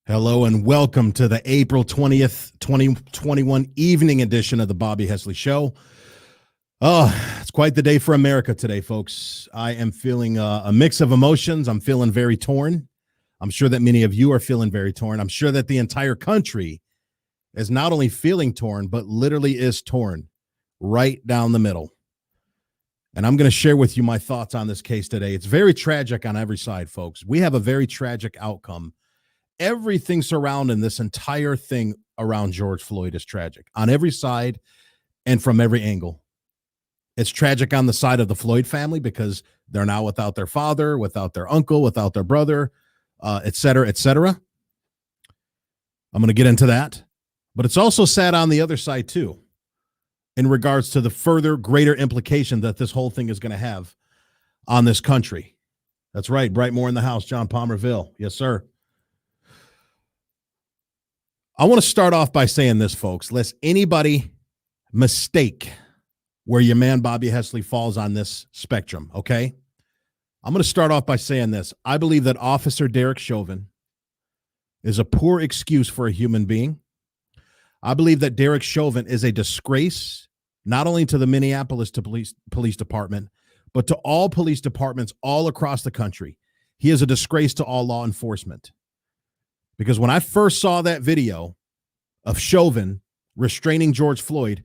Hello and welcome to the April 20th, 2021 evening edition of the Bobby Hesley Show. Oh, it's quite the day for America today, folks. I am feeling a mix of emotions. I'm feeling very torn. I'm sure that many of you are feeling very torn. I'm sure that the entire country is not only feeling torn, but literally is torn right down the middle. And I'm going to share with you my thoughts on this case today. It's very tragic on every side, folks. We have a very tragic outcome. Everything surrounding this entire thing around George Floyd is tragic on every side and from every angle. It's tragic on the side of the Floyd family because they're now without their father, without their uncle, without their brother, et cetera, et cetera. I'm going to get into that. But it's also sad on the other side, too, in regards to the further greater implication that this whole thing is going to have on this country. That's right. Brightmore in the house. John Palmerville. Yes, sir. I want to start off by saying this, folks. Lest anybody mistake where your man Bobby Hesley falls on this spectrum, okay? I'm going to start off by saying this. I believe that Officer Derek Chauvin is a poor excuse for a human being. I believe that Derek Chauvin is a disgrace, not only to the Minneapolis police department, but to all police departments all across the country. He is a disgrace to all law enforcement. Because when I first saw that video of Chauvin restraining George Floyd,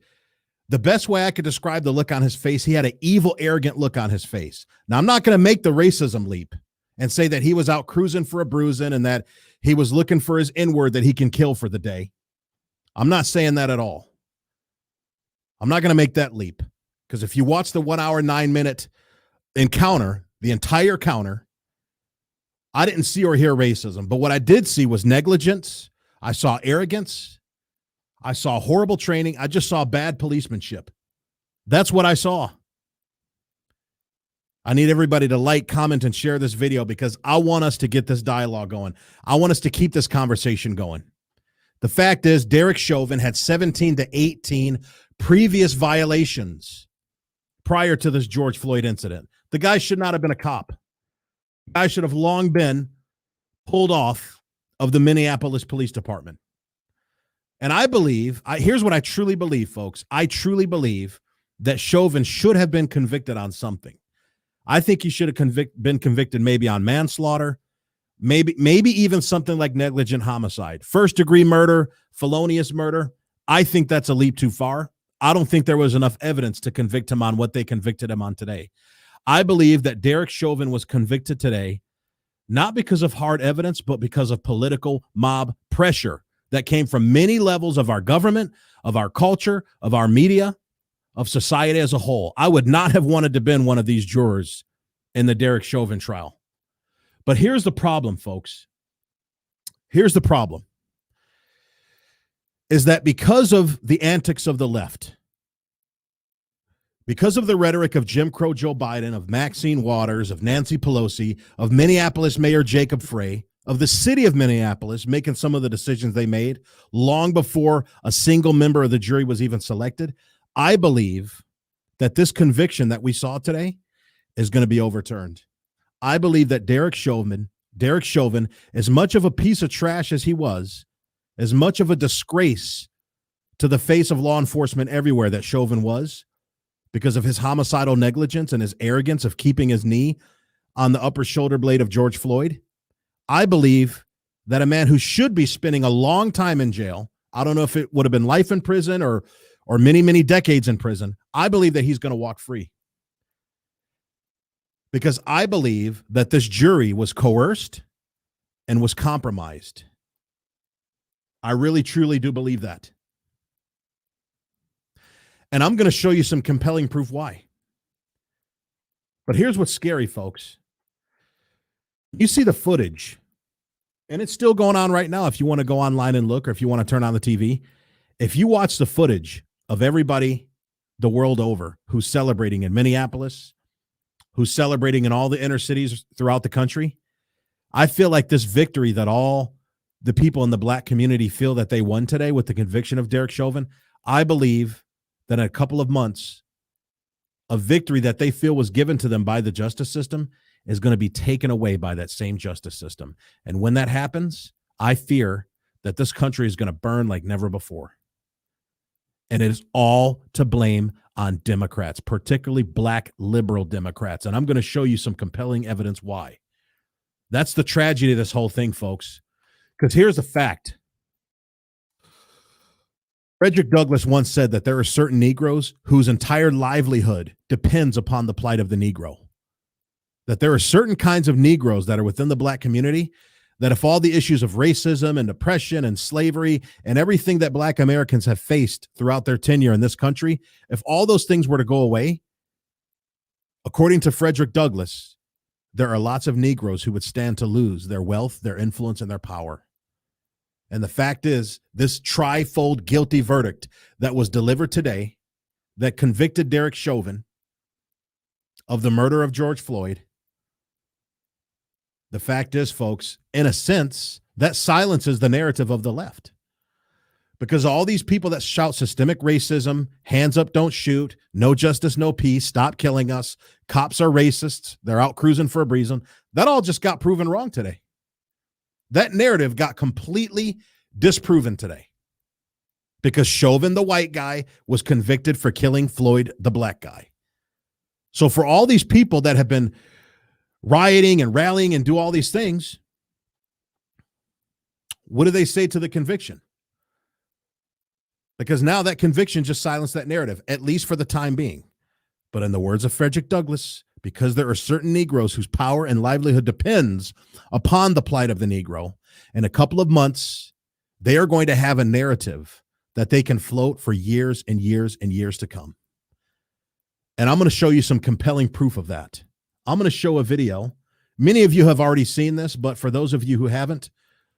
the best way I could describe the look on his face, he had an evil, arrogant look on his face. Now, I'm not going to make the racism leap and say that he was out cruising for a bruising and that he was looking for his N-word that he can kill for the day. I'm not saying that at all. I'm not going to make that leap because if you watch the 1 hour, 9 minute encounter, the entire counter, I didn't see or hear racism, but what I did see was negligence. I saw arrogance. I saw horrible training. I just saw bad policemanship. That's what I saw. I need everybody to like, comment, and share this video because I want us to get this dialogue going. I want us to keep this conversation going. The fact is, Derek Chauvin had 17 to 18 previous violations prior to this George Floyd incident. The guy should not have been a cop. I should have long been pulled off of the Minneapolis Police Department. And I believe, here's what I truly believe, folks. I truly believe that Chauvin should have been convicted on something. I think he should have been convicted maybe on manslaughter, maybe even something like negligent homicide. First-degree murder, felonious murder, I think that's a leap too far. I don't think there was enough evidence to convict him on what they convicted him on today. I believe that Derek Chauvin was convicted today, not because of hard evidence, but because of political mob pressure that came from many levels of our government, of our culture, of our media, of society as a whole. I would not have wanted to been one of these jurors in the Derek Chauvin trial. But here's the problem, folks. Here's the problem. Is that because of the antics of the left, because of the rhetoric of Jim Crow Joe Biden, of Maxine Waters, of Nancy Pelosi, of Minneapolis Mayor Jacob Frey, of the city of Minneapolis making some of the decisions they made long before a single member of the jury was even selected, I believe that this conviction that we saw today is going to be overturned. I believe that Derek Chauvin, as much of a piece of trash as he was, as much of a disgrace to the face of law enforcement everywhere that Chauvin was, because of his homicidal negligence and his arrogance of keeping his knee on the upper shoulder blade of George Floyd, I believe that a man who should be spending a long time in jail, I don't know if it would have been life in prison or many, many decades in prison, I believe that he's going to walk free. Because I believe that this jury was coerced and was compromised. I really, truly do believe that. And I'm going to show you some compelling proof why. But here's what's scary, folks. You see the footage, And it's still going on right now. If you want to go online and look, or if you want to turn on the TV, if you watch the footage of everybody the world over who's celebrating in Minneapolis, who's celebrating in all the inner cities throughout the country, I feel like this victory that all the people in the black community feel that they won today with the conviction of Derek Chauvin, I believe that in a couple of months, a victory that they feel was given to them by the justice system is going to be taken away by that same justice system. And when that happens, I fear that this country is going to burn like never before. And it is all to blame on Democrats, particularly black liberal Democrats. And I'm going to show you some compelling evidence why. That's the tragedy of this whole thing, folks. Because here's the fact. Frederick Douglass once said that there are certain Negroes whose entire livelihood depends upon the plight of the Negro. That there are certain kinds of Negroes that are within the black community that if all the issues of racism and oppression and slavery and everything that black Americans have faced throughout their tenure in this country, if all those things were to go away, according to Frederick Douglass, there are lots of Negroes who would stand to lose their wealth, their influence, and their power. And the fact is, this trifold guilty verdict that was delivered today that convicted Derek Chauvin of the murder of George Floyd, the fact is, folks, in a sense, that silences the narrative of the left. Because all these people that shout systemic racism, hands up, don't shoot, no justice, no peace, stop killing us, cops are racists, they're out cruising for a reason, that all just got proven wrong today. That narrative got completely disproven today because Chauvin, the white guy, was convicted for killing Floyd, the black guy. So for all these people that have been rioting and rallying and do all these things, what do they say to the conviction? Because now that conviction just silenced that narrative, at least for the time being. But in the words of Frederick Douglass, because there are certain Negroes whose power and livelihood depends upon the plight of the Negro, in a couple of months, they are going to have a narrative that they can float for years and years and years to come. And I'm going to show you some compelling proof of that. I'm going to show a video. Many of you have already seen this, but for those of you who haven't,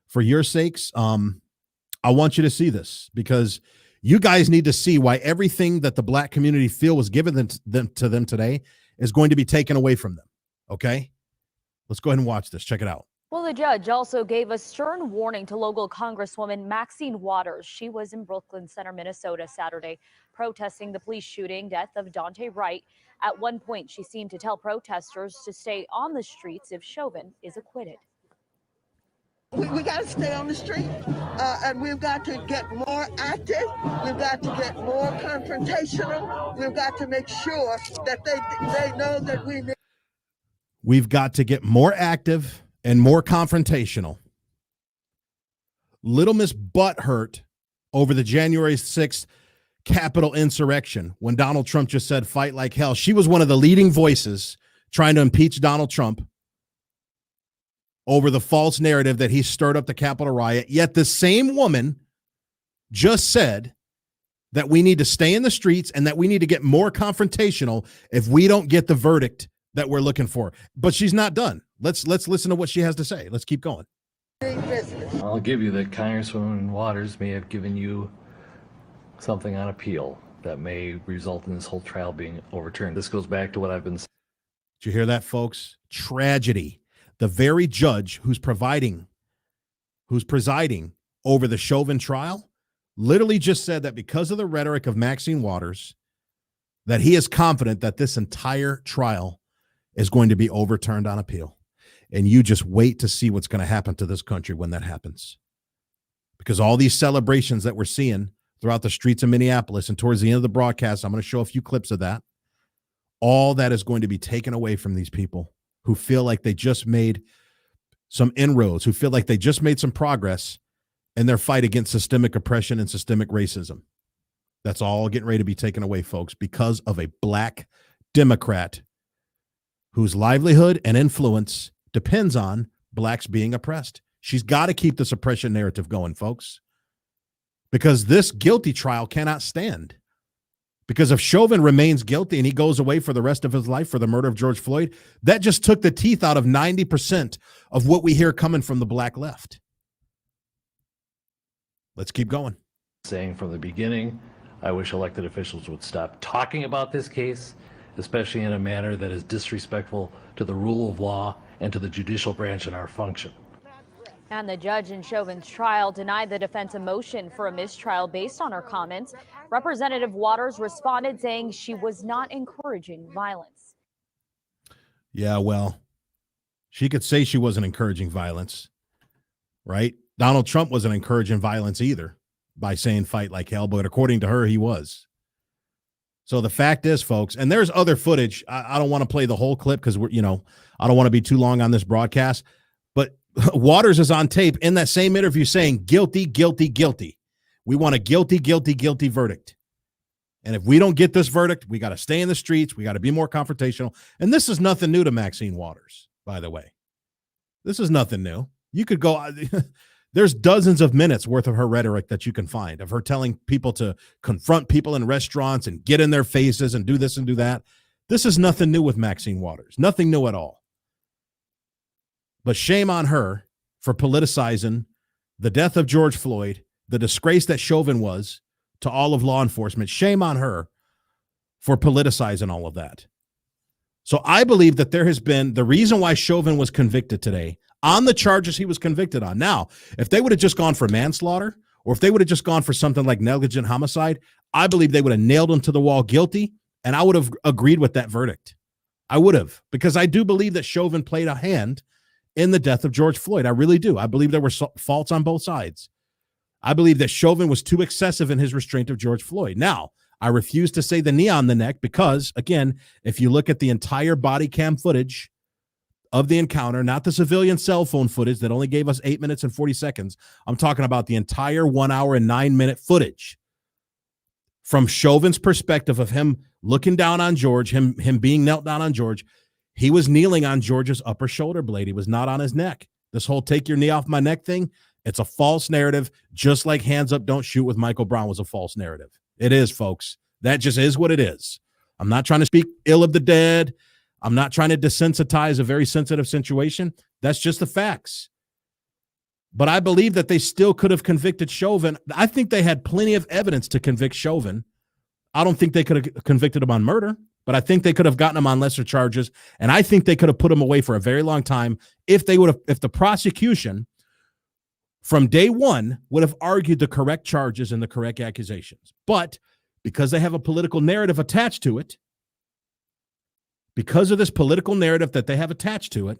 for your sakes, I want you to see this because you guys need to see why everything that the black community feel was given to them today is going to be taken away from them. Okay? Let's go ahead and watch this. Check it out. Well, the judge also gave a stern warning to local Congresswoman Maxine Waters. She was in Brooklyn Center, Minnesota, Saturday, protesting the police shooting death of Daunte Wright. At one point, she seemed to tell protesters to stay on the streets if Chauvin is acquitted. We got to stay on the street, and we've got to get more active. We've got to get more confrontational. We've got to make sure that they know that we need. We've got to get more active and more confrontational. Little Miss Butthurt over the January 6th Capitol insurrection when Donald Trump just said fight like hell. She was one of the leading voices trying to impeach Donald Trump over the false narrative that he stirred up the Capitol riot. Yet the same woman just said that we need to stay in the streets and that we need to get more confrontational if we don't get the verdict that we're looking for. But she's not done. Let's listen to what she has to say. Let's keep going. I'll give you that Congresswoman Waters may have given you something on appeal that may result in this whole trial being overturned. This goes back to what I've been saying. Did you hear that, folks? Tragedy. The very judge who's presiding over the Chauvin trial literally just said that because of the rhetoric of Maxine Waters, that he is confident that this entire trial is going to be overturned on appeal. And you just wait to see what's going to happen to this country when that happens. Because all these celebrations that we're seeing throughout the streets of Minneapolis, and towards the end of the broadcast, I'm going to show a few clips of that. All that is going to be taken away from these people who feel like they just made some inroads, who feel like they just made some progress in their fight against systemic oppression and systemic racism. That's all getting ready to be taken away, folks, because of a black Democrat whose livelihood and influence depends on blacks being oppressed. She's got to keep this oppression narrative going, folks, because this guilty trial cannot stand. Because if Chauvin remains guilty and he goes away for the rest of his life for the murder of George Floyd, that just took the teeth out of 90% of what we hear coming from the black left. Let's keep going. Saying from the beginning, I wish elected officials would stop talking about this case, especially in a manner that is disrespectful to the rule of law and to the judicial branch and our function. And the judge in Chauvin's trial denied the defense a motion for a mistrial based on her comments. Representative Waters responded saying she was not encouraging violence. Yeah, well, she could say she wasn't encouraging violence, right? Donald Trump wasn't encouraging violence either by saying fight like hell, but according to her, he was. So the fact is, folks, and there's other footage. I don't want to play the whole clip because I don't want to be too long on this broadcast, but Waters is on tape in that same interview saying guilty, guilty, guilty. We want a guilty, guilty, guilty verdict. And if we don't get this verdict, we got to stay in the streets. We got to be more confrontational. And this is nothing new to Maxine Waters, by the way. This is nothing new. You could go, there's dozens of minutes worth of her rhetoric that you can find of her telling people to confront people in restaurants and get in their faces and do this and do that. This is nothing new with Maxine Waters. Nothing new at all. But shame on her for politicizing the death of George Floyd, the disgrace that Chauvin was to all of law enforcement. Shame on her for politicizing all of that. So I believe that there has been the reason why Chauvin was convicted today on the charges he was convicted on. Now, if they would have just gone for manslaughter, or if they would have just gone for something like negligent homicide, I believe they would have nailed him to the wall guilty, and I would have agreed with that verdict. I would have, because I do believe that Chauvin played a hand in the death of George Floyd. I really do. I believe there were faults on both sides. I believe that Chauvin was too excessive in his restraint of George Floyd. Now, I refuse to say the knee on the neck because, again, if you look at the entire body cam footage of the encounter, not the civilian cell phone footage that only gave us 8 minutes and 40 seconds, I'm talking about the entire 1 hour and 9 minute footage. From Chauvin's perspective of him looking down on George, him being knelt down on George, he was kneeling on George's upper shoulder blade. He was not on his neck. This whole take your knee off my neck thing, it's a false narrative, just like hands up, don't shoot with Michael Brown was a false narrative. It is, folks. That just is what it is. I'm not trying to speak ill of the dead. I'm not trying to desensitize a very sensitive situation. That's just the facts. But I believe that they still could have convicted Chauvin. I think they had plenty of evidence to convict Chauvin. I don't think they could have convicted him on murder, but I think they could have gotten him on lesser charges. And I think they could have put him away for a very long time if the prosecution from day one would have argued the correct charges and the correct accusations. But because they have a political narrative attached to it, because of this political narrative that they have attached to it,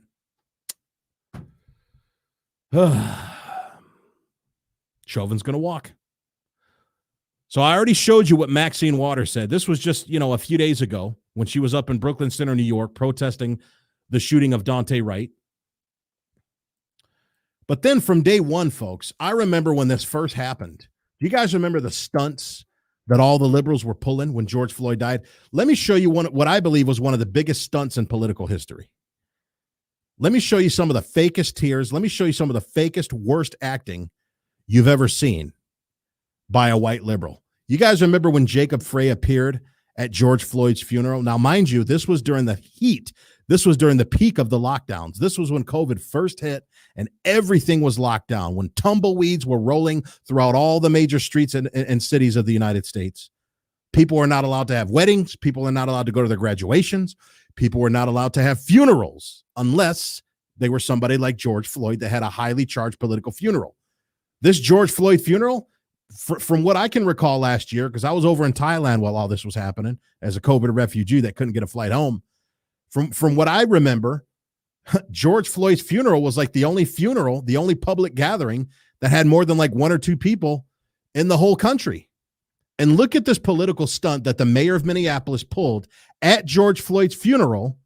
Chauvin's going to walk. So I already showed you what Maxine Waters said. This was just, a few days ago when she was up in Brooklyn Center, New York, protesting the shooting of Daunte Wright. But then from day one, folks, I remember when this first happened. Do you guys remember the stunts that all the liberals were pulling when George Floyd died? Let me show you what I believe was one of the biggest stunts in political history. Let me show you some of the fakest tears. Let me show you some of the fakest, worst acting you've ever seen by a white liberal. You guys remember when Jacob Frey appeared at George Floyd's funeral? Now, mind you, this was during the heat. This was during the peak of the lockdowns. This was when COVID first hit and everything was locked down, when tumbleweeds were rolling throughout all the major streets and cities of the United States. People were not allowed to have weddings. People were not allowed to go to their graduations. People were not allowed to have funerals unless they were somebody like George Floyd that had a highly charged political funeral. This George Floyd funeral, from what I can recall last year, because I was over in Thailand while all this was happening as a COVID refugee that couldn't get a flight home. From what I remember, George Floyd's funeral was like the only funeral, the only public gathering that had more than like one or two people in the whole country. And look at this political stunt that the mayor of Minneapolis pulled at George Floyd's funeral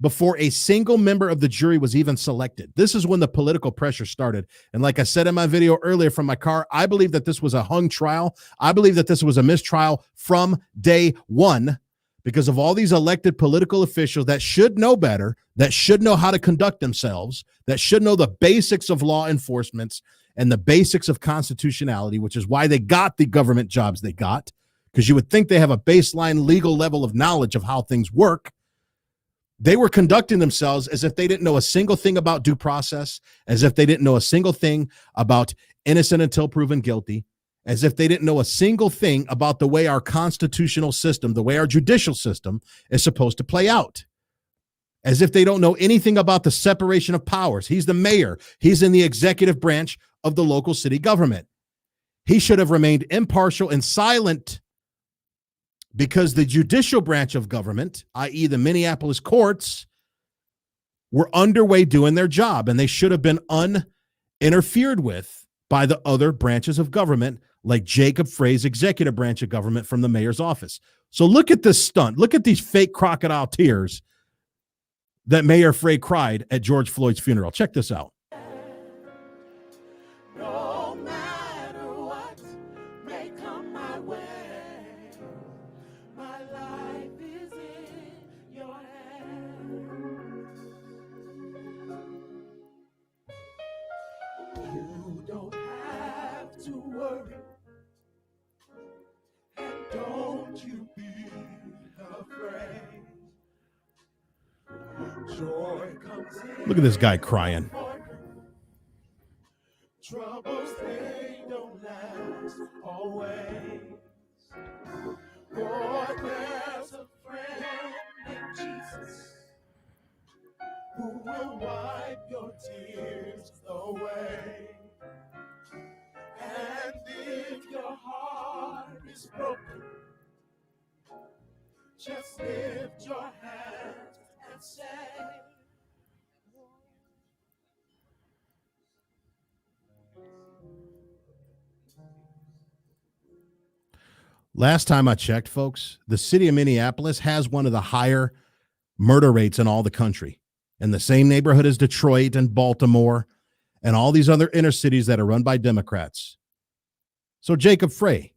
before a single member of the jury was even selected. This is when the political pressure started. And like I said in my video earlier from my car, I believe that this was a hung trial. I believe that this was a mistrial from day one because of all these elected political officials that should know better, that should know how to conduct themselves, that should know the basics of law enforcement and the basics of constitutionality, which is why they got the government jobs they got, because you would think they have a baseline legal level of knowledge of how things work. They were conducting themselves as if they didn't know a single thing about due process, as if they didn't know a single thing about innocent until proven guilty, as if they didn't know a single thing about the way our constitutional system, the way our judicial system is supposed to play out. As if they don't know anything about the separation of powers. He's the mayor. He's in the executive branch of the local city government. He should have remained impartial and silent because the judicial branch of government, i.e. the Minneapolis courts, were underway doing their job, and they should have been uninterfered with by the other branches of government, like Jacob Frey's executive branch of government from the mayor's office. So look at this stunt. Look at these fake crocodile tears that Mayor Frey cried at George Floyd's funeral. Check this out. No matter what may come my way, my life is in your hands. You don't have to worry, and don't you be afraid. Joy comes in. Look at this guy crying. Troubles, they don't last always. For there's a friend named Jesus who will wipe your tears away. And if your heart is broken, just lift your hands and say, Last time I checked, folks, the city of Minneapolis has one of the higher murder rates in all the country. In the same neighborhood as Detroit and Baltimore and all these other inner cities that are run by Democrats. So Jacob Frey,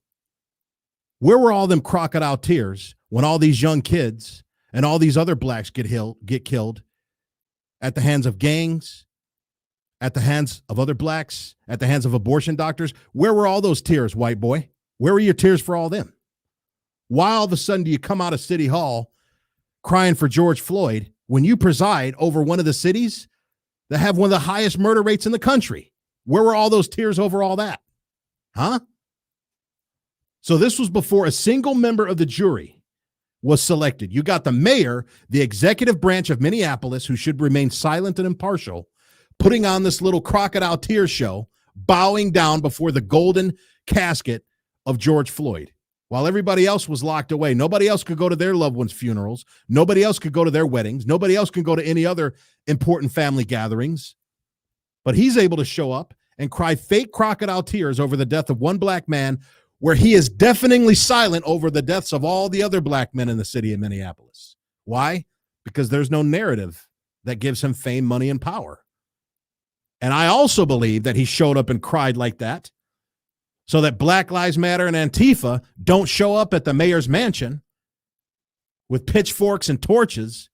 where were all them crocodile tears when all these young kids and all these other blacks get killed at the hands of gangs, at the hands of other blacks, at the hands of abortion doctors? Where were all those tears, white boy? Where were your tears for all them? Why all of a sudden do you come out of City Hall crying for George Floyd when you preside over one of the cities that have one of the highest murder rates in the country? Where were all those tears over all that? Huh? So this was before a single member of the jury was selected. You got the mayor, the executive branch of Minneapolis, who should remain silent and impartial, putting on this little crocodile tears show, bowing down before the golden casket of George Floyd, while everybody else was locked away. Nobody else could go to their loved ones' funerals. Nobody else could go to their weddings. Nobody else could go to any other important family gatherings. But he's able to show up and cry fake crocodile tears over the death of one black man, where he is deafeningly silent over the deaths of all the other black men in the city of Minneapolis. Why? Because there's no narrative that gives him fame, money, and power. And I also believe that he showed up and cried like that so that Black Lives Matter and Antifa don't show up at the mayor's mansion with pitchforks and torches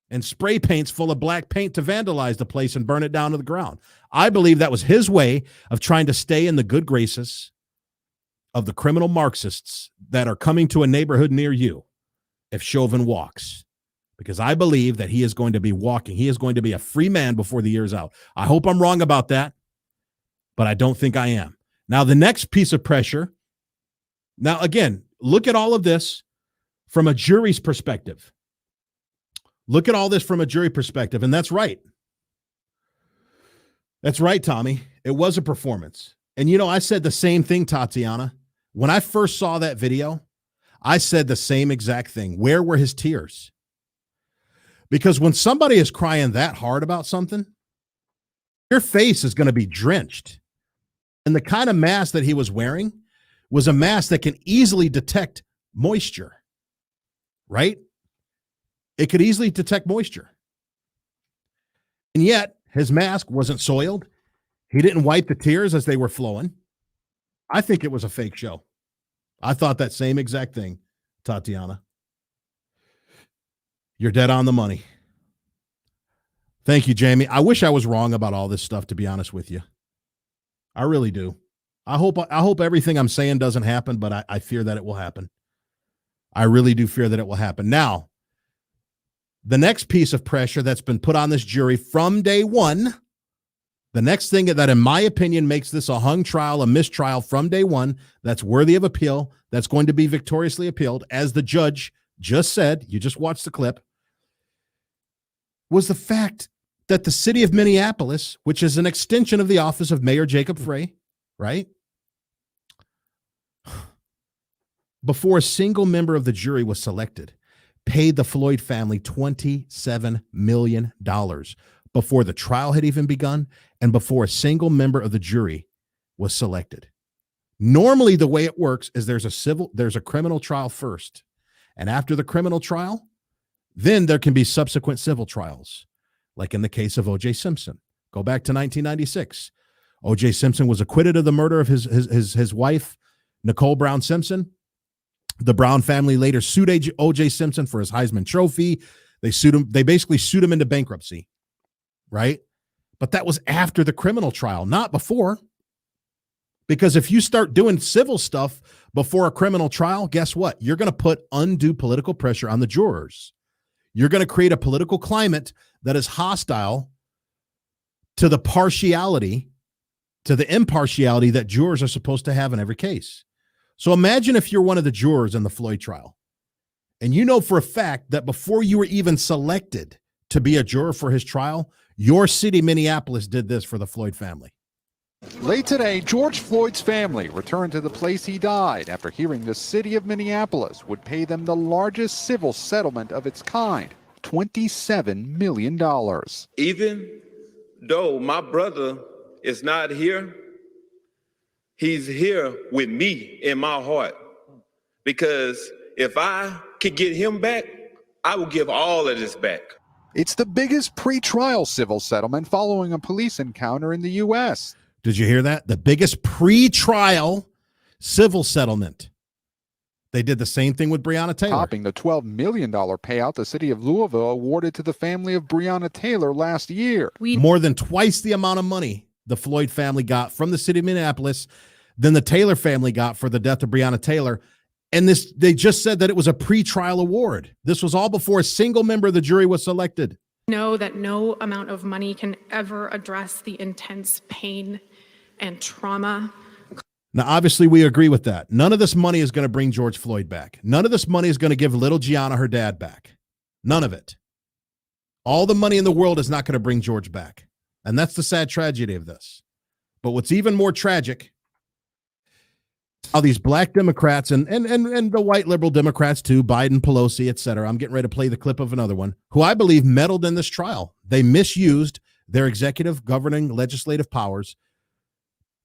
and spray paints full of black paint to vandalize the place and burn it down to the ground. I believe that was his way of trying to stay in the good graces of the criminal Marxists that are coming to a neighborhood near you if Chauvin walks. Because I believe that he is going to be walking. He is going to be a free man before the year's out. I hope I'm wrong about that, but I don't think I am. Now, the next piece of pressure. Now, again, look at all of this from a jury's perspective. Look at all this from a jury perspective, and that's right. That's right, Tommy. It was a performance. And, you know, I said the same thing, Tatiana. When I first saw that video, I said the same exact thing. Where were his tears? Because when somebody is crying that hard about something, your face is going to be drenched. And the kind of mask that he was wearing was a mask that can easily detect moisture, right? It could easily detect moisture. And yet his mask wasn't soiled. He didn't wipe the tears as they were flowing. I think it was a fake show. I thought that same exact thing, Tatiana. You're dead on the money. Thank you, Jamie. I wish I was wrong about all this stuff, to be honest with you. I really do. I hope everything I'm saying doesn't happen, but I fear that it will happen. I really do fear that it will happen. Now, the next piece of pressure that's been put on this jury from day one, The next thing that, in my opinion, makes this a hung trial, a mistrial from day one, that's worthy of appeal, that's going to be victoriously appealed, as the judge just said, you just watched the clip, was the fact that the city of Minneapolis, which is an extension of the office of Mayor Jacob Frey, right? Before a single member of the jury was selected, paid the Floyd family $27 million before the trial had even begun and before a single member of the jury was selected. Normally, the way it works is there's a criminal trial first. And after the criminal trial, then there can be subsequent civil trials, like in the case of O.J. Simpson. Go back to 1996. O.J. Simpson was acquitted of the murder of his wife, Nicole Brown Simpson. The Brown family later sued O.J. Simpson for his Heisman Trophy. They sued him. They basically sued him into bankruptcy, right? But that was after the criminal trial, not before. Because if you start doing civil stuff before a criminal trial, guess what? You're going to put undue political pressure on the jurors. You're going to create a political climate that is hostile to the partiality, to the impartiality that jurors are supposed to have in every case. So imagine if you're one of the jurors in the Floyd trial, and you know for a fact that before you were even selected to be a juror for his trial, your city, Minneapolis, did this for the Floyd family. Late today, George Floyd's family returned to the place he died after hearing the city of Minneapolis would pay them the largest civil settlement of its kind, $27 million. Even though my brother is not here, he's here with me in my heart. Because if I could get him back, I will give all of this back. It's the biggest pre-trial civil settlement following a police encounter in the U.S. Did you hear that? The biggest pre-trial civil settlement. They did the same thing with Breonna Taylor. Topping the $12 million payout the city of Louisville awarded to the family of Breonna Taylor last year. More than twice the amount of money the Floyd family got from the city of Minneapolis than the Taylor family got for the death of Breonna Taylor. And they just said that it was a pre-trial award. This was all before a single member of the jury was selected. Know that no amount of money can ever address the intense pain and trauma. Now, obviously, we agree with that. None of this money is going to bring George Floyd back. None of this money is going to give little Gianna her dad back. None of it. All the money in the world is not going to bring George back. And that's the sad tragedy of this. But what's even more tragic, how these black Democrats and the white liberal Democrats too, Biden, Pelosi, et cetera, I'm getting ready to play the clip of another one, who I believe meddled in this trial. They misused their executive, governing, legislative powers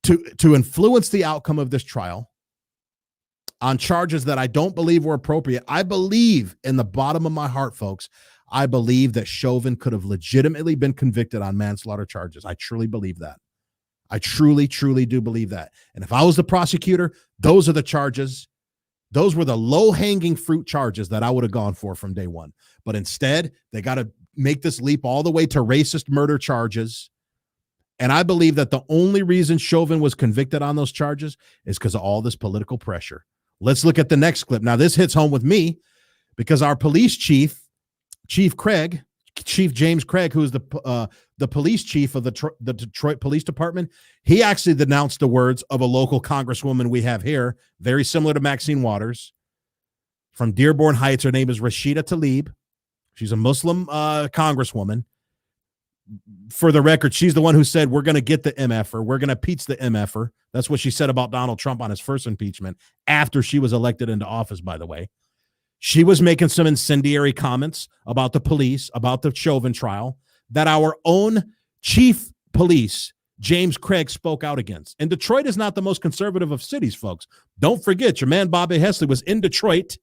to influence the outcome of this trial on charges that I don't believe were appropriate. I believe in the bottom of my heart, folks, I believe that Chauvin could have legitimately been convicted on manslaughter charges. I truly believe that. I truly, truly do believe that. And if I was the prosecutor, those are the charges. Those were the low-hanging fruit charges that I would have gone for from day one. But instead, they got to make this leap all the way to racist murder charges. And I believe that the only reason Chauvin was convicted on those charges is because of all this political pressure. Let's look at the next clip. Now, this hits home with me because our police chief, Chief James Craig, who is the police chief of the Detroit Police Department, he actually denounced the words of a local congresswoman we have here, very similar to Maxine Waters, from Dearborn Heights. Her name is Rashida Tlaib. She's a Muslim congresswoman. For the record, she's the one who said, we're going to get the MFer. We're going to impeach the MFer. That's what she said about Donald Trump on his first impeachment after she was elected into office, by the way. She was making some incendiary comments about the police, about the Chauvin trial, that our own chief police, James Craig, spoke out against. And Detroit is not the most conservative of cities, folks. Don't forget, your man Bobby Hesley was in Detroit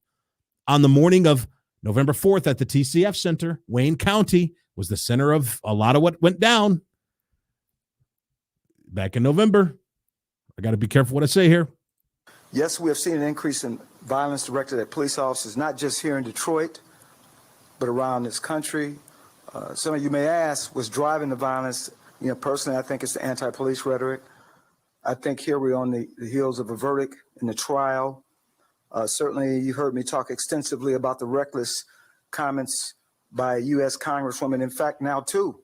on the morning of November 4th at the TCF Center. Wayne County was the center of a lot of what went down back in November. I got to be careful what I say here. Yes, we have seen an increase in violence directed at police officers, not just here in Detroit, but around this country. Some of you may ask, what's driving the violence? You know, personally, I think it's the anti-police rhetoric. I think here we're on the heels of a verdict in the trial. Certainly, you heard me talk extensively about the reckless comments by a U.S. Congresswoman, in fact, now two.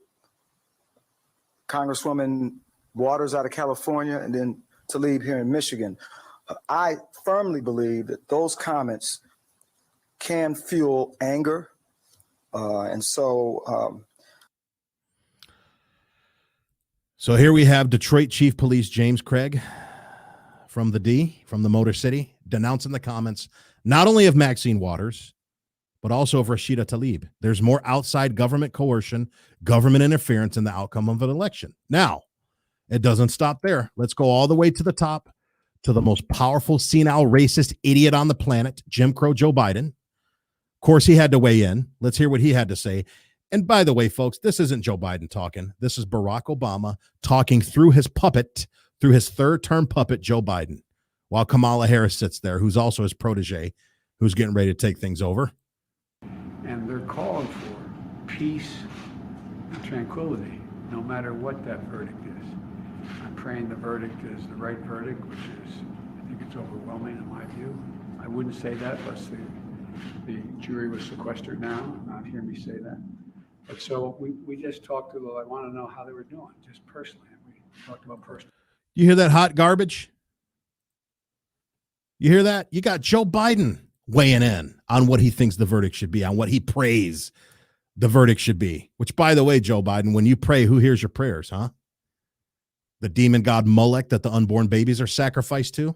Congresswoman Waters out of California, and then Tlaib here in Michigan. I firmly believe that those comments can fuel anger. So here we have Detroit Chief Police James Craig from the Motor City, denouncing the comments not only of Maxine Waters, but also of Rashida Tlaib. There's more outside government coercion, government interference in the outcome of an election. Now, it doesn't stop there. Let's go all the way to the top, to the most powerful, senile, racist idiot on the planet, Jim Crow Joe Biden. Of course, he had to weigh in. Let's hear what he had to say. And by the way, folks, this isn't Joe Biden talking. This is Barack Obama talking through his puppet, through his third-term puppet, Joe Biden, while Kamala Harris sits there, who's also his protege, who's getting ready to take things over. And they're calling for peace and tranquility, no matter what that verdict is. I'm praying the verdict is the right verdict, which is, I think it's overwhelming in my view. I wouldn't say that unless the jury was sequestered now. Not hear me say that. But so we just talked to them. I want to know how they were doing, just personally. We talked about personally. You hear that hot garbage? You hear that? You got Joe Biden weighing in on what he thinks the verdict should be, on what he prays the verdict should be. Which, by the way, Joe Biden, when you pray, who hears your prayers, huh? The demon god Molech that the unborn babies are sacrificed to,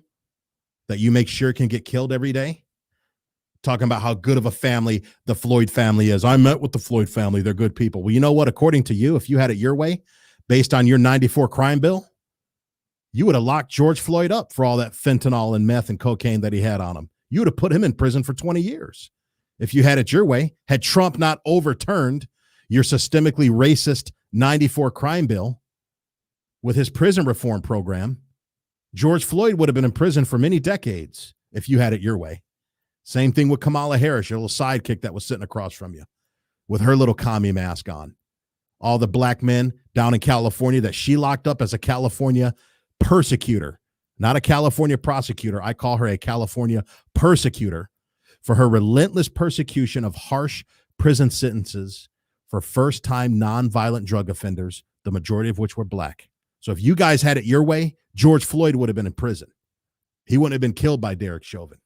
that you make sure can get killed every day? Talking about how good of a family the Floyd family is. I met with the Floyd family. They're good people. Well, you know what? According to you, if you had it your way, based on your 94 crime bill, you would have locked George Floyd up for all that fentanyl and meth and cocaine that he had on him. You would have put him in prison for 20 years. If you had it your way, had Trump not overturned your systemically racist 94 crime bill with his prison reform program, George Floyd would have been in prison for many decades if you had it your way. Same thing with Kamala Harris, your little sidekick that was sitting across from you with her little commie mask on. All the black men down in California that she locked up as a California persecutor, not a California prosecutor. I call her a California persecutor for her relentless persecution of harsh prison sentences for first-time nonviolent drug offenders, the majority of which were black. So if you guys had it your way, George Floyd would have been in prison. He wouldn't have been killed by Derek Chauvin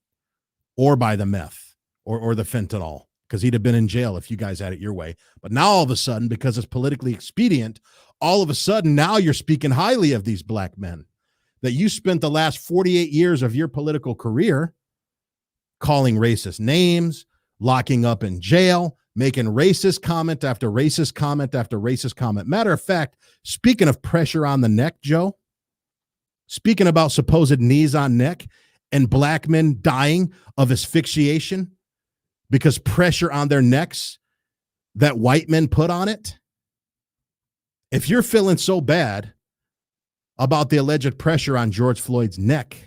or by the meth or the fentanyl, because he'd have been in jail if you guys had it your way. But now all of a sudden, because it's politically expedient, all of a sudden now you're speaking highly of these black men that you spent the last 48 years of your political career calling racist names, locking up in jail, making racist comment after racist comment after racist comment. Matter of fact, speaking of pressure on the neck, Joe, speaking about supposed knees on neck and black men dying of asphyxiation because pressure on their necks that white men put on it. If you're feeling so bad about the alleged pressure on George Floyd's neck,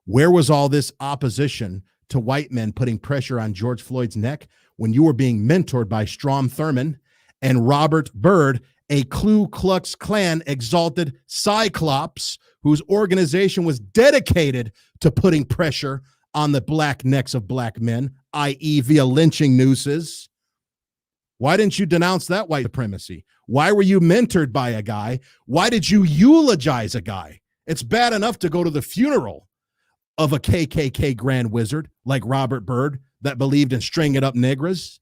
where was all this opposition to white men putting pressure on George Floyd's neck when you were being mentored by Strom Thurmond and Robert Byrd, a Ku Klux Klan exalted cyclops whose organization was dedicated to putting pressure on the black necks of black men, i.e. via lynching nooses? Why didn't you denounce that white supremacy? Why were you mentored by a guy? Why did you eulogize a guy? It's bad enough to go to the funeral of a KKK grand wizard like Robert Byrd that believed in stringing up negras.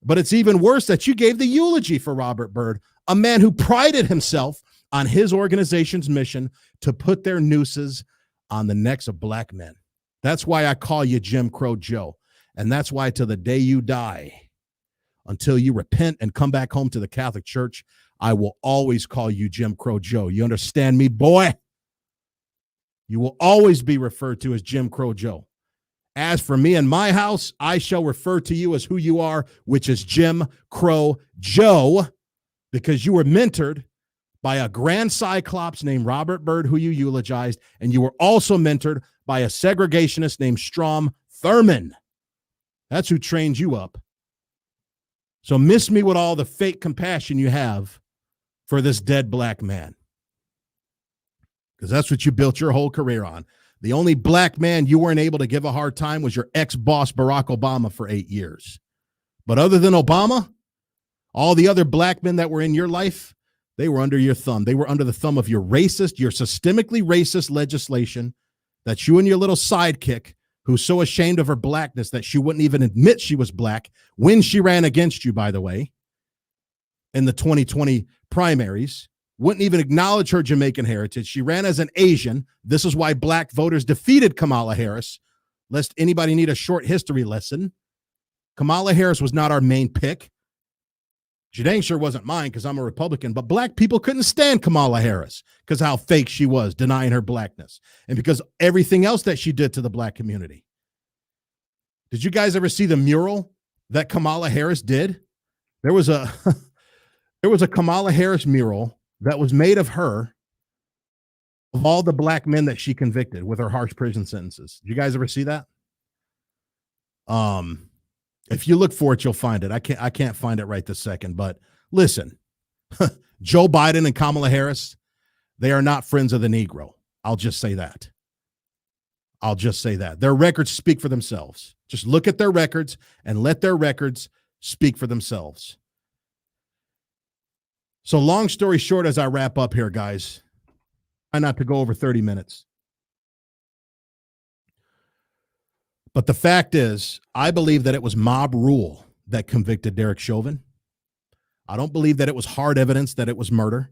But it's even worse that you gave the eulogy for Robert Byrd, a man who prided himself on his organization's mission to put their nooses on the necks of black men. That's why I call you Jim Crow Joe. And that's why to the day you die, until you repent and come back home to the Catholic Church, I will always call you Jim Crow Joe. You understand me, boy? You will always be referred to as Jim Crow Joe. As for me and my house, I shall refer to you as who you are, which is Jim Crow Joe, because you were mentored by a grand cyclops named Robert Byrd, who you eulogized, and you were also mentored by a segregationist named Strom Thurmond. That's who trained you up. So miss me with all the fake compassion you have for this dead black man, because that's what you built your whole career on. The only black man you weren't able to give a hard time was your ex-boss, Barack Obama, for 8 years. But other than Obama, all the other black men that were in your life They were under your thumb. They were under the thumb of your systemically racist legislation that you and your little sidekick, who's so ashamed of her blackness that she wouldn't even admit she was black when she ran against you, by the way, in the 2020 primaries, wouldn't even acknowledge her Jamaican heritage. She ran as an Asian. This is why black voters defeated Kamala Harris. Lest anybody need a short history lesson, Kamala Harris was not our main pick. She dang sure wasn't mine because I'm a Republican, but black people couldn't stand Kamala Harris because how fake she was, denying her blackness, and because everything else that she did to the black community. Did you guys ever see the mural that Kamala Harris did? There was a Kamala Harris mural that was made of her, of all the black men that she convicted with her harsh prison sentences. Did you guys ever see that? If you look for it, you'll find it. I can't find it right this second, but listen, Joe Biden and Kamala Harris, they are not friends of the Negro. I'll just say that. Their records speak for themselves. Just look at their records and let their records speak for themselves. So long story short, as I wrap up here, guys, try not to go over 30 minutes. But the fact is, I believe that it was mob rule that convicted Derek Chauvin. I don't believe that it was hard evidence that it was murder.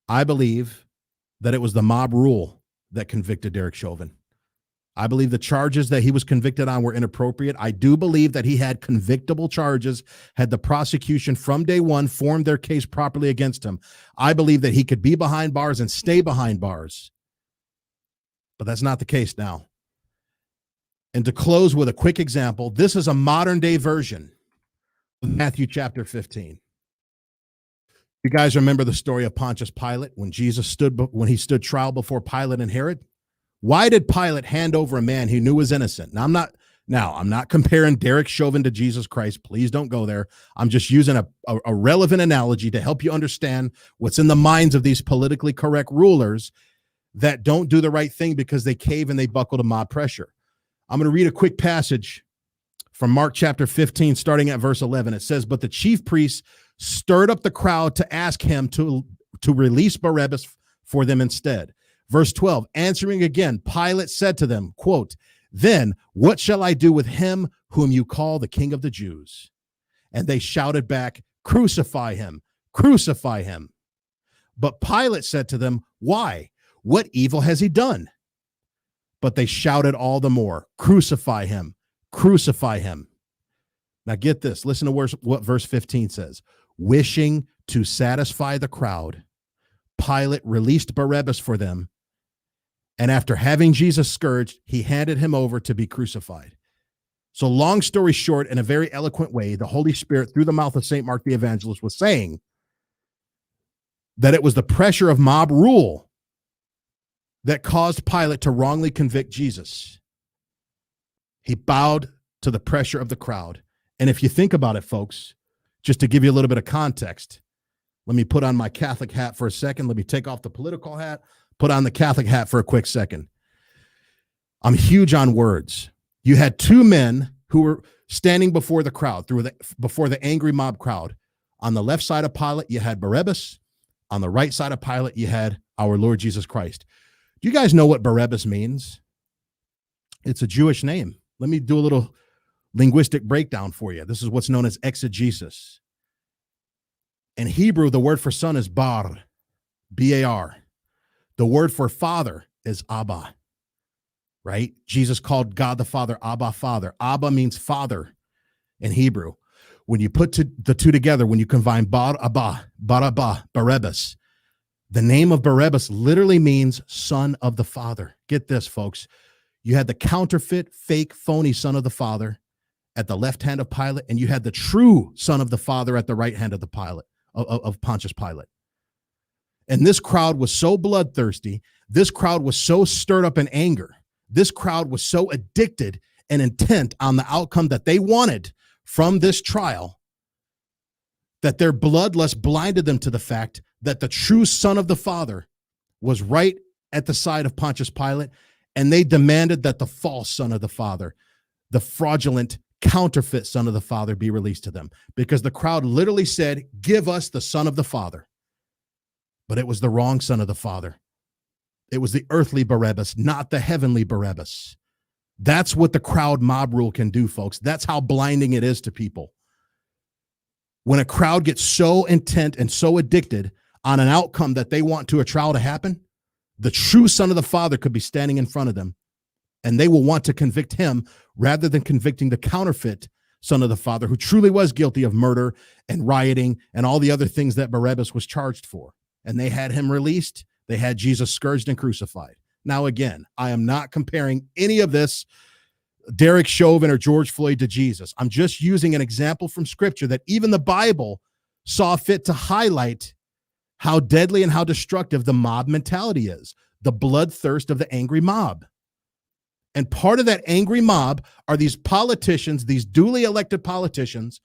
I believe that it was the mob rule that convicted Derek Chauvin. I believe the charges that he was convicted on were inappropriate. I do believe that he had convictable charges had the prosecution from day one formed their case properly against him. I believe that he could be behind bars and stay behind bars. But that's not the case now. And to close with a quick example, this is a modern day version of Matthew chapter 15. You guys remember the story of Pontius Pilate when he stood trial before Pilate and Herod? Why did Pilate hand over a man he knew was innocent? Now, I'm not comparing Derek Chauvin to Jesus Christ. Please don't go there. I'm just using a relevant analogy to help you understand what's in the minds of these politically correct rulers that don't do the right thing because they cave and they buckle to mob pressure. I'm going to read a quick passage from Mark chapter 15, starting at verse 11. It says, "But the chief priests stirred up the crowd to ask him to release Barabbas for them instead." Verse 12, answering again, Pilate said to them, quote, "Then what shall I do with him whom you call the King of the Jews?" And they shouted back, "Crucify him, crucify him." But Pilate said to them, "Why? What evil has he done?" But they shouted all the more, "Crucify him, crucify him." Now get this, listen to what verse 15 says. Wishing to satisfy the crowd, Pilate released Barabbas for them, and after having Jesus scourged, he handed him over to be crucified. So long story short, in a very eloquent way, the Holy Spirit, through the mouth of St. Mark the Evangelist, was saying that it was the pressure of mob rule that caused Pilate to wrongly convict Jesus. He bowed to the pressure of the crowd. And if you think about it, folks, just to give you a little bit of context, let me put on my Catholic hat for a second. Let me take off the political hat, put on the Catholic hat for a quick second. I'm huge on words. You had two men who were standing before the crowd, before the angry mob crowd. On the left side of Pilate, you had Barabbas. On the right side of Pilate, you had our Lord Jesus Christ. Do you guys know what Barabbas means? It's a Jewish name. Let me do a little linguistic breakdown for you. This is what's known as exegesis. In Hebrew, the word for son is bar, B-A-R. The word for father is Abba, right? Jesus called God the Father Abba, Father. Abba means father in Hebrew. When you put the two together, when you combine Bar-Abba, Bar-Abba, Barabbas, the name of Barabbas literally means son of the Father. Get this, folks. You had the counterfeit, fake, phony son of the Father at the left hand of Pilate, and you had the true son of the Father at the right hand of the Pilate, of Pontius Pilate. And this crowd was so bloodthirsty. This crowd was so stirred up in anger. This crowd was so addicted and intent on the outcome that they wanted from this trial that their bloodlust blinded them to the fact that the true son of the Father was right at the side of Pontius Pilate, and they demanded that the false son of the Father, the fraudulent, counterfeit son of the Father, be released to them, because the crowd literally said, "Give us the son of the Father." But it was the wrong son of the Father. It was the earthly Barabbas, not the heavenly Barabbas. That's what the crowd mob rule can do, folks. That's how blinding it is to people. When a crowd gets so intent and so addicted on an outcome that they want to a trial to happen, the true son of the Father could be standing in front of them, and they will want to convict him rather than convicting the counterfeit son of the Father, who truly was guilty of murder and rioting and all the other things that Barabbas was charged for. And they had him released. They had Jesus scourged and crucified. Now, again, I am not comparing any of this, Derek Chauvin or George Floyd, to Jesus. I'm just using an example from Scripture that even the Bible saw fit to highlight how deadly and how destructive the mob mentality is, the bloodthirst of the angry mob. And part of that angry mob are these politicians, these duly elected politicians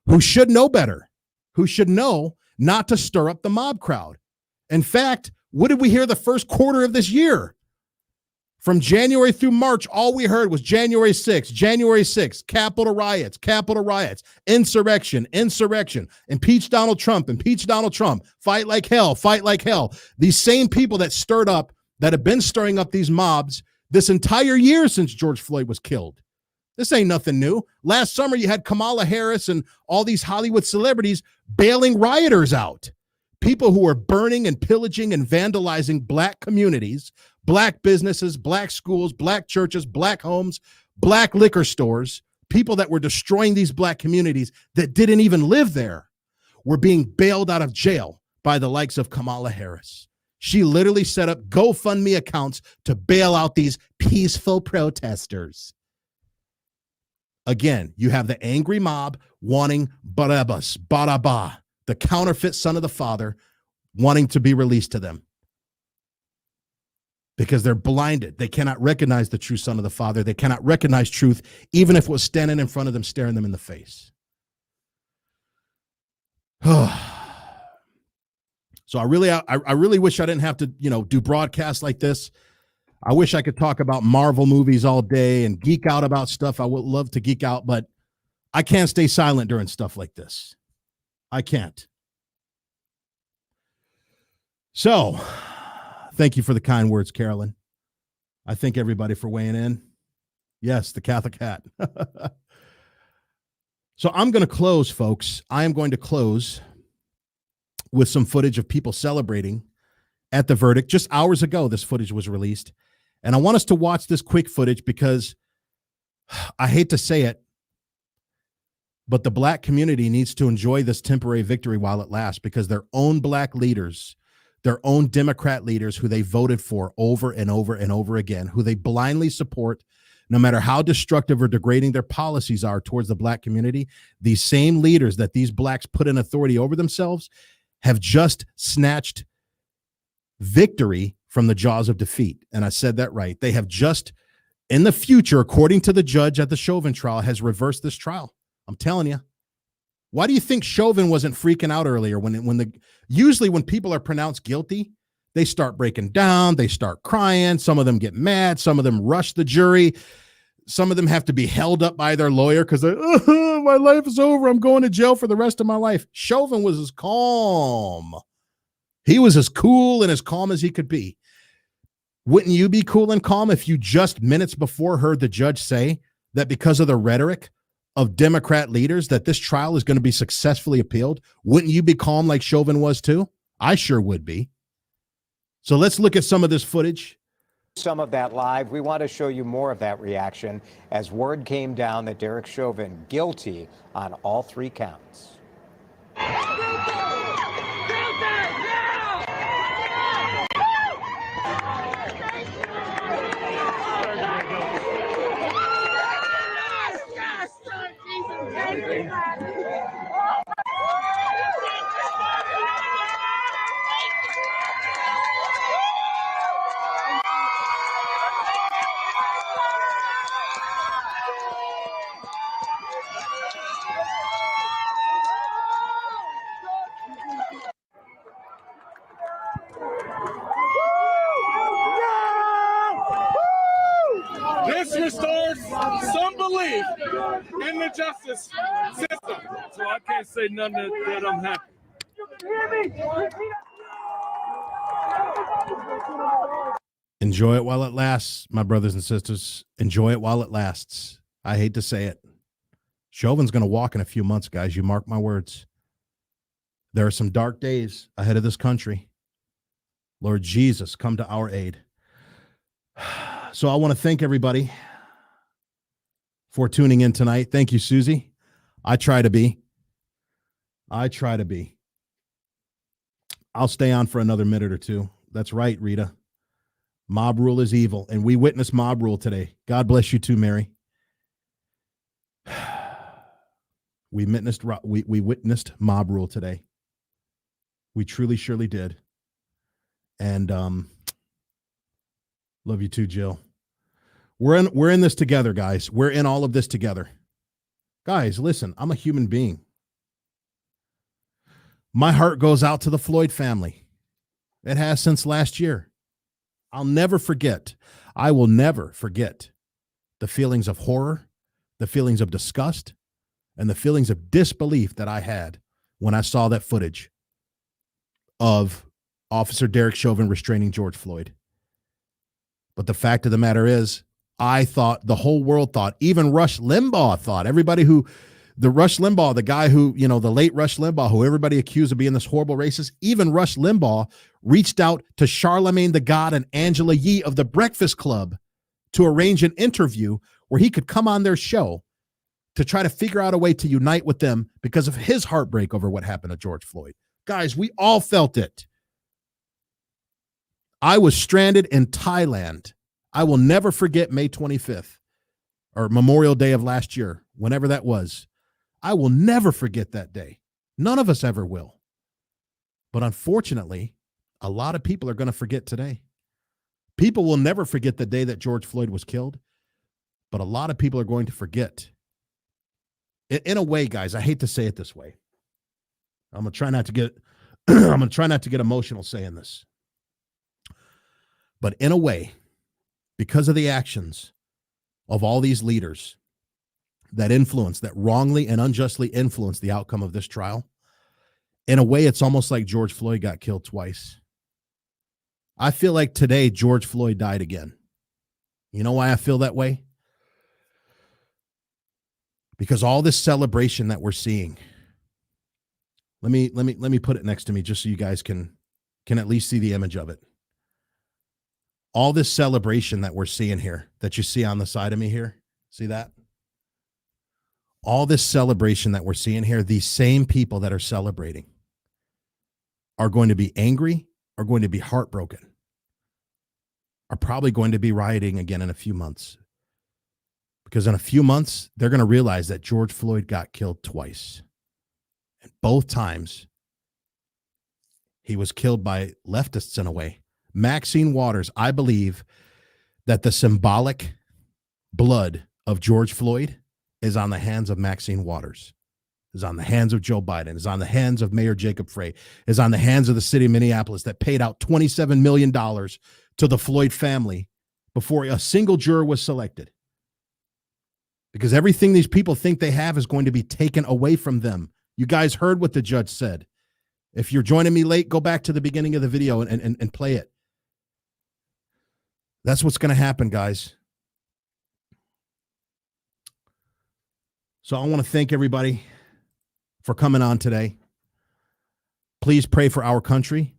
who should know better, who should know not to stir up the mob crowd. In fact, what did we hear the first quarter of this year? From January through March, all we heard was January 6th, Capitol riots, insurrection, impeach Donald Trump, fight like hell. These same people that stirred up, that have been stirring up these mobs this entire year since George Floyd was killed. This ain't nothing new. Last summer, you had Kamala Harris and all these Hollywood celebrities bailing rioters out. People who were burning and pillaging and vandalizing black communities, black businesses, black schools, black churches, black homes, black liquor stores, people that were destroying these black communities that didn't even live there, were being bailed out of jail by the likes of Kamala Harris. She literally set up GoFundMe accounts to bail out these peaceful protesters. Again, you have the angry mob wanting Barabbas, the counterfeit son of the Father, wanting to be released to them. Because they're blinded. They cannot recognize the true son of the Father. They cannot recognize truth, even if it was standing in front of them, staring them in the face. So I really wish I didn't have to, do broadcasts like this. I wish I could talk about Marvel movies all day and geek out about stuff. I would love to geek out, but I can't stay silent during stuff like this. I can't. So, thank you for the kind words, Carolyn. I thank everybody for weighing in. Yes, the Catholic hat. So I'm going to close, folks. I am going to close with some footage of people celebrating at the verdict. Just hours ago, this footage was released. And I want us to watch this quick footage because I hate to say it, but the black community needs to enjoy this temporary victory while it lasts, because their own black leaders, their own Democrat leaders who they voted for over and over and over again, who they blindly support, no matter how destructive or degrading their policies are towards the black community, these same leaders that these blacks put in authority over themselves have just snatched victory from the jaws of defeat. And I said that right. They have just, in the future, according to the judge at the Chauvin trial, has reversed this trial. I'm telling you. Why do you think Chauvin wasn't freaking out earlier? Usually when people are pronounced guilty, they start breaking down, they start crying. Some of them get mad. Some of them rush the jury. Some of them have to be held up by their lawyer because my life is over. I'm going to jail for the rest of my life. Chauvin was as calm. He was as cool and as calm as he could be. Wouldn't you be cool and calm if you just minutes before heard the judge say that because of the rhetoric of Democrat leaders that this trial is going to be successfully appealed? Wouldn't you be calm like Chauvin was too? I sure would be. So let's look at some of this footage. Some of that live. We want to show you more of that reaction as word came down that Derek Chauvin guilty on all 3 counts. This restores some belief in the justice system. So I can't say nothing that I'm happy. Enjoy it while it lasts, my brothers and sisters. Enjoy it while it lasts. I hate to say it. Chauvin's going to walk in a few months, guys. You mark my words. There are some dark days ahead of this country. Lord Jesus, come to our aid. So I want to thank everybody for tuning in tonight. Thank you, Susie. I try to be. I'll stay on for another minute or two. That's right, Rita. Mob rule is evil, and we witnessed mob rule today. God bless you too, Mary. We witnessed mob rule today. We truly, surely did. And love you too, Jill. We're in this together, guys. We're in all of this together. Guys, listen, I'm a human being. My heart goes out to the Floyd family. It has since last year. I'll never forget. I will never forget the feelings of horror, the feelings of disgust, and the feelings of disbelief that I had when I saw that footage of Officer Derek Chauvin restraining George Floyd. But the fact of the matter is, I thought, the whole world thought, even Rush Limbaugh thought, the guy who, the late Rush Limbaugh, who everybody accused of being this horrible racist, even Rush Limbaugh reached out to Charlemagne the God and Angela Yee of the Breakfast Club to arrange an interview where he could come on their show to try to figure out a way to unite with them because of his heartbreak over what happened to George Floyd. Guys, we all felt it. I was stranded in Thailand. I will never forget May 25th or Memorial Day of last year, whenever that was. I will never forget that day. None of us ever will. But unfortunately, a lot of people are going to forget today. People will never forget the day that George Floyd was killed, but a lot of people are going to forget. In a way, guys, I hate to say it this way. I'm going to try not to get emotional saying this. But in a way, because of the actions of all these leaders that wrongly and unjustly influenced the outcome of this trial, in a way, it's almost like George Floyd got killed twice. I feel like today George Floyd died again. You know why I feel that way? Because all this celebration that we're seeing, let me put it next to me just so you guys can at least see the image of it. All this celebration that we're seeing here, that you see on the side of me here, see that? All this celebration that we're seeing here, these same people that are celebrating are going to be angry, are going to be heartbroken, are probably going to be rioting again in a few months. Because in a few months, they're going to realize that George Floyd got killed twice. And both times, he was killed by leftists in a way. Maxine Waters, I believe that the symbolic blood of George Floyd is on the hands of Maxine Waters, is on the hands of Joe Biden, is on the hands of Mayor Jacob Frey, is on the hands of the city of Minneapolis that paid out $27 million to the Floyd family before a single juror was selected. Because everything these people think they have is going to be taken away from them. You guys heard what the judge said. If you're joining me late, go back to the beginning of the video and play it. That's what's going to happen, guys. So I want to thank everybody for coming on today. Please pray for our country.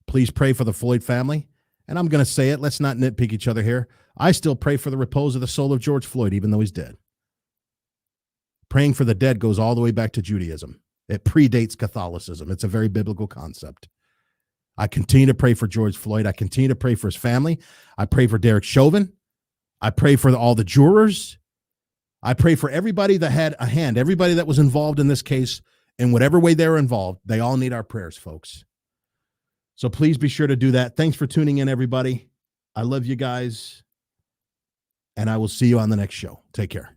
Please pray for the Floyd family. And I'm going to say it. Let's not nitpick each other here. I still pray for the repose of the soul of George Floyd, even though he's dead. Praying for the dead goes all the way back to Judaism. It predates Catholicism. It's a very biblical concept. I continue to pray for George Floyd. I continue to pray for his family. I pray for Derek Chauvin. I pray for all the jurors. I pray for everybody that had a hand, everybody that was involved in this case, in whatever way they were involved. They all need our prayers, folks. So please be sure to do that. Thanks for tuning in, everybody. I love you guys. And I will see you on the next show. Take care.